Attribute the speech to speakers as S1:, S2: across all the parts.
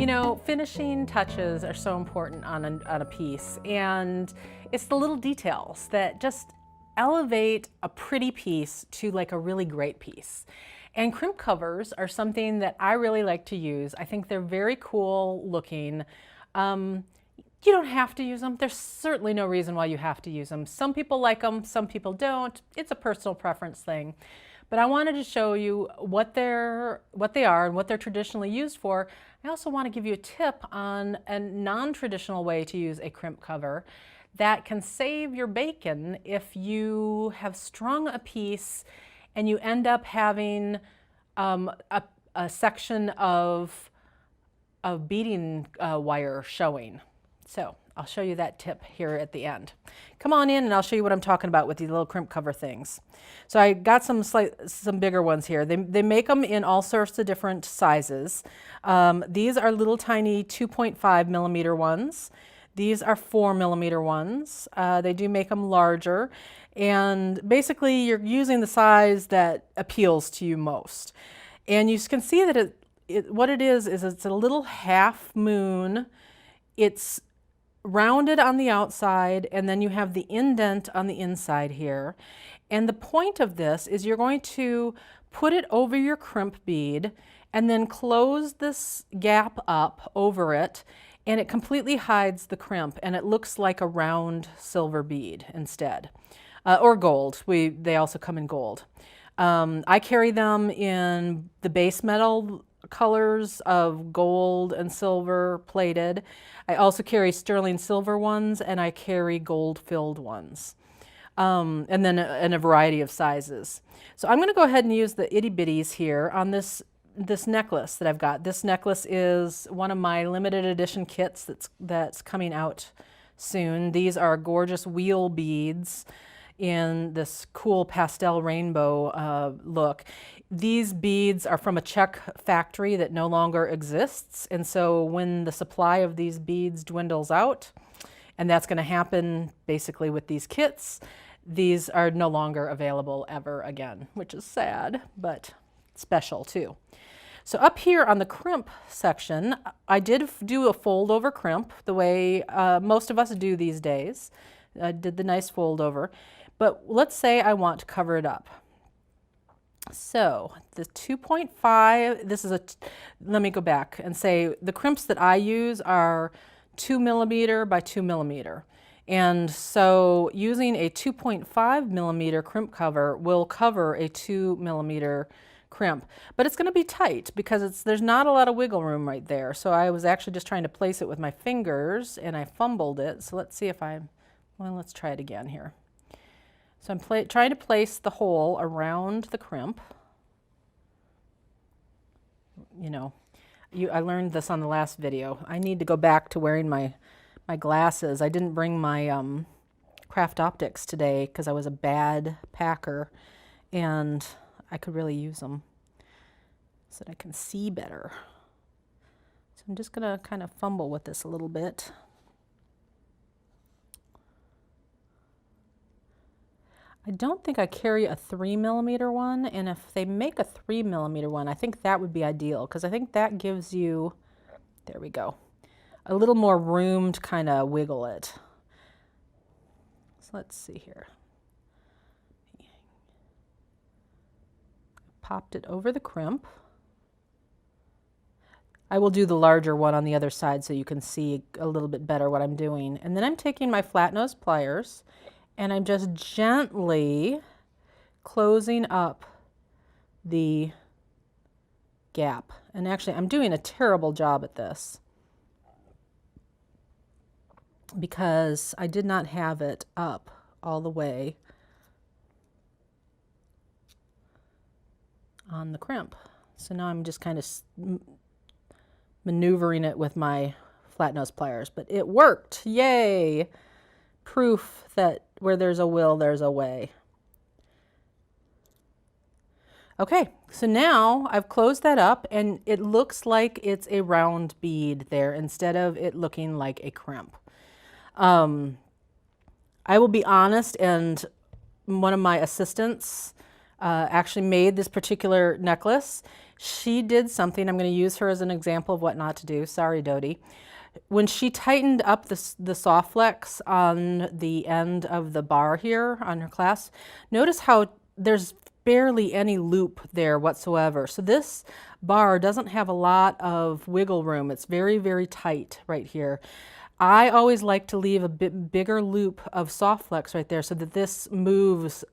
S1: You know, finishing touches are so important on a piece, and it's the little details that just elevate a pretty piece to like a really great piece. And crimp covers are something that I really like to use. I think they're very cool looking. You don't have to use them. There's certainly no reason why you have to use them. Some people like them, some people don't. It's a personal preference thing. But I wanted to show you what they are and what they're traditionally used for. I also want to give you a tip on a non-traditional way to use a crimp cover that can save your bacon if you have strung a piece and you end up having a section of beading wire showing. So I'll show you that tip here at the end. Come on in and I'll show you what I'm talking about with these little crimp cover things. So I got some bigger ones here. They make them in all sorts of different sizes. These are little tiny 2.5 millimeter ones. These are 4 millimeter ones. They do make them larger. And basically you're using the size that appeals to you most. And you can see that what it is it's a little half moon. It's rounded on the outside, and then you have the indent on the inside here. And the point of this is you're going to put it over your crimp bead and then close this gap up over it, and it completely hides the crimp, and it looks like a round silver bead instead. Or gold. They also come in gold. I carry them in the base metal colors of gold and silver plated. I also carry sterling silver ones, and I carry gold filled ones. And then in a variety of sizes. So I'm going to go ahead and use the itty bitties here on this necklace that I've got. This necklace is one of my limited edition kits that's coming out soon. These are gorgeous wheel beads in this cool pastel rainbow look. These beads are from a Czech factory that no longer exists, and so when the supply of these beads dwindles out, and that's going to happen basically with these kits, these are no longer available ever again, which is sad, but special too. So up here on the crimp section, I did do a fold over crimp the way most of us do these days. I did the nice fold over. But let's say I want to cover it up. So the 2.5, let me go back and say the crimps that I use are 2 millimeter by 2 millimeter. And so using a 2.5 millimeter crimp cover will cover a 2 millimeter crimp. But it's going to be tight because there's not a lot of wiggle room right there. So I was actually just trying to place it with my fingers and I fumbled it. So let's see if let's try it again here. So I'm trying to place the hole around the crimp. You know, I learned this on the last video. I need to go back to wearing my glasses. I didn't bring my craft optics today because I was a bad packer, and I could really use them so that I can see better. So I'm just gonna kind of fumble with this a little bit. I don't think I carry a 3 millimeter one, and if they make a 3 millimeter one, I think that would be ideal because I think that gives you, there we go, a little more room to kind of wiggle it. So let's see here. Popped it over the crimp. I will do the larger one on the other side so you can see a little bit better what I'm doing. And then I'm taking my flat nose pliers and I'm just gently closing up the gap. And actually, I'm doing a terrible job at this because I did not have it up all the way on the crimp. So now I'm just kind of maneuvering it with my flat nose pliers, but it worked. Yay! Proof that where there's a will, there's a way. Okay, so now I've closed that up and it looks like it's a round bead there instead of it looking like a crimp. I will be honest, and one of my assistants actually made this particular necklace, She did something, I'm going to use her as an example of what not to do. Sorry, Dodie. When she tightened up the soft flex on the end of the bar here on her clasp, notice how there's barely any loop there whatsoever. So this bar doesn't have a lot of wiggle room. It's very, very tight right here. I always like to leave a bit bigger loop of soft flex right there so that this moves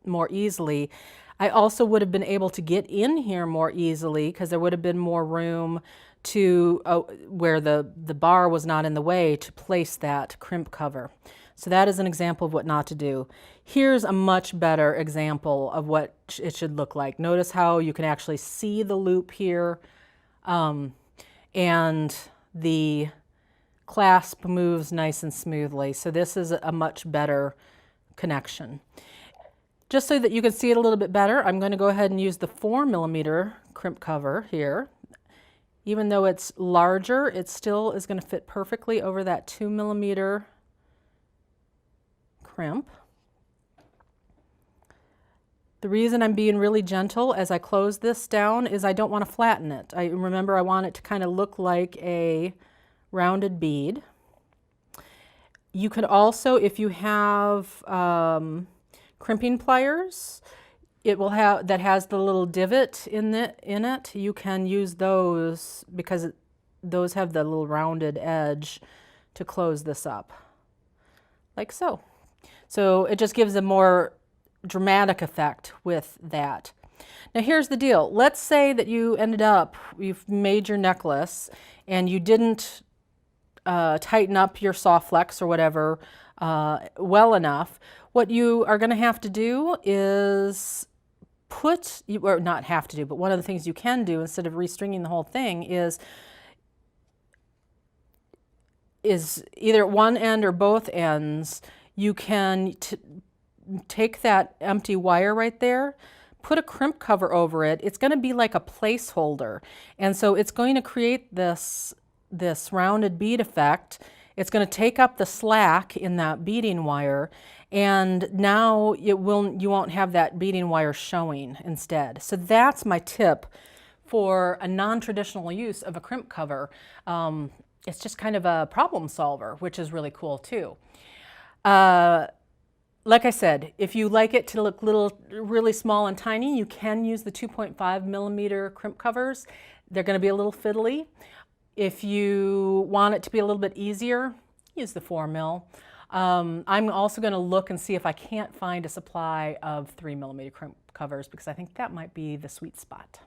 S1: more easily. I also would have been able to get in here more easily because there would have been more room to where the bar was not in the way to place that crimp cover. So that is an example of what not to do. Here's a much better example of what it should look like. Notice how you can actually see the loop here, and the clasp moves nice and smoothly. So this is a much better connection. Just so that you can see it a little bit better, I'm going to go ahead and use the 4mm crimp cover here. Even though it's larger, it still is going to fit perfectly over that 2mm crimp. The reason I'm being really gentle as I close this down is I don't want to flatten it. Remember, I want it to kind of look like a rounded bead. You could also, if you have crimping pliers, it will have that has the little divot in it. You can use those because those have the little rounded edge to close this up, like so. So it just gives a more dramatic effect with that. Now here's the deal. Let's say that you've made your necklace and you didn't tighten up your soft flex or whatever well enough. What you are going to have to do is or not have to do, but one of the things you can do instead of restringing the whole thing is either at one end or both ends, you can take that empty wire right there, put a crimp cover over it. It's going to be like a placeholder. And so it's going to create this rounded bead effect. It's going to take up the slack in that beading wire, and now you won't have that beading wire showing instead. So that's my tip for a non-traditional use of a crimp cover. It's just kind of a problem solver, which is really cool too. Like I said, if you like it to look really small and tiny, you can use the 2.5mm crimp covers. They're going to be a little fiddly. If you want it to be a little bit easier, use the 4mm. I'm also going to look and see if I can't find a supply of 3mm crimp covers because I think that might be the sweet spot.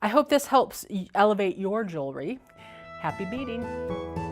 S1: I hope this helps elevate your jewelry. Happy beading!